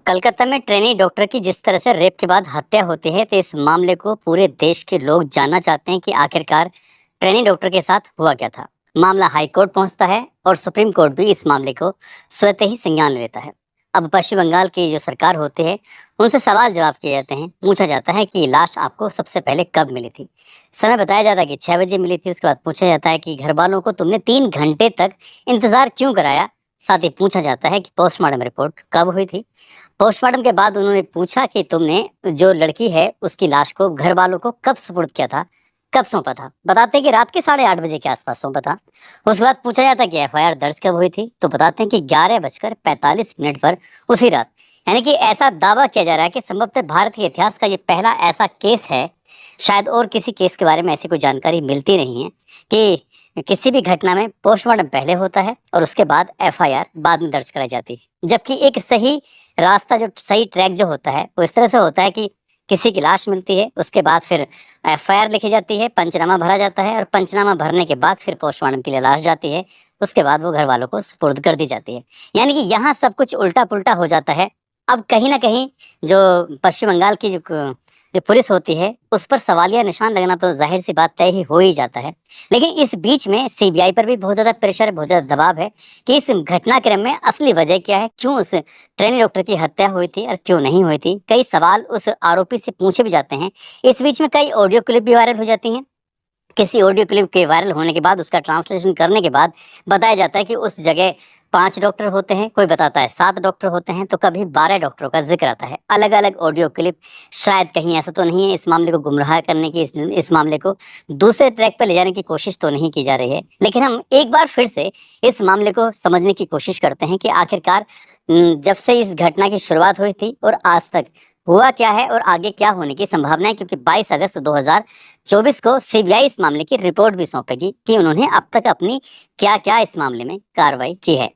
कलकत्ता में trainee doctor की जिस तरह से रेप के बाद हत्या होती है, तो इस मामले को पूरे देश के लोग जानना चाहते हैं कि आखिरकार ट्रेनी डॉक्टर के साथ हुआ क्या था। मामला हाई कोर्ट पहुंचता है और सुप्रीम कोर्ट भी इस मामले को स्वतः ही संज्ञान लेता है। अब पश्चिम बंगाल की जो सरकार होती है, उनसे सवाल जवाब किए जाते हैं। पूछा जाता है कि ये लाश आपको सबसे पहले कब मिली थी। समय बताया जाता है कि 6 बजे मिली थी। उसके बाद पूछा जाता है कि घर वालों को तुमने 3 घंटे तक इंतजार क्यों कराया। साथ ही पूछा जाता है कि पोस्टमार्टम रिपोर्ट कब हुई थी। पोस्टमार्टम के बाद उन्होंने पूछा कि तुमने जो लड़की है उसकी लाश को घर वालों को कब सुपुर्द किया था, कब सौंपा था। बताते हैं कि रात के 8:30 बजे के आसपास सौंपा था। उसके बाद पूछा जाता है कि एफआईआर दर्ज कब हुई थी, तो बताते हैं कि 11:45 पर उसी रात। यानी कि ऐसा दावा किया जा रहा है कि संभवतः भारत के इतिहास का ये पहला ऐसा केस है, शायद और किसी केस के बारे में ऐसी कोई जानकारी मिलती नहीं है कि किसी भी घटना में पोस्टमार्टम पहले होता है और उसके बाद एफआईआर बाद में दर्ज कराई जाती है। जबकि एक सही रास्ता, जो सही ट्रैक जो होता है, वो इस तरह से होता है कि किसी की लाश मिलती है, उसके बाद फिर एफआईआर लिखी जाती है, पंचनामा भरा जाता है और पंचनामा भरने के बाद फिर पोस्टमार्टम के लिए लाश जाती है। उसके बाद वो घर वालों को सुपुर्द कर दी जाती है। यानी कि यहाँ सब कुछ उल्टा-पुल्टा हो जाता है। अब कहीं न कहीं जो पश्चिम बंगाल की जो पुलिस होती है, उस पर सवालिया निशान लगना तो ज़ाहिर-सी बात तय ही हो ही जाता है। लेकिन इस बीच में सीबीआई पर भी बहुत ज़्यादा प्रेशर है, बहुत ज़्यादा दबाव है कि इस घटनाक्रम में असली वजह क्या है? क्यों उस ट्रेनी डॉक्टर की हत्या हुई थी और क्यों नहीं हुई थी? कई सवाल उस आरोपी से पूछे भी जाते हैं। इस बीच में कई ऑडियो क्लिप भी वायरल हो जाती हैं। किसी ऑडियो क्लिप के वायरल होने के बाद उसका ट्रांसलेशन करने के बाद बताया जाता है कि उस जगह 5 डॉक्टर होते हैं, कोई बताता है 7 डॉक्टर होते हैं, तो कभी 12 डॉक्टरों का ज़िक्र आता है। अलग-अलग ऑडियो क्लिप, शायद कहीं ऐसा तो नहीं है इस मामले को गुमराह करने की, इस मामले को दूसरे ट्रैक पर ले जाने की कोशिश तो नहीं की जा रही है। लेकिन हम एक बार फिर से इस मामले को समझने की कोशिश करते हैं कि आखिरकार जब से इस घटना की शुरुआत हुई थी और आज तक हुआ क्या है और आगे क्या होने की संभावना है, क्योंकि 22 अगस्त 2024 को सीबीआई इस मामले की रिपोर्ट भी सौंपेगी कि उन्होंने अब तक अपनी क्या-क्या इस मामले में कार्रवाई की है।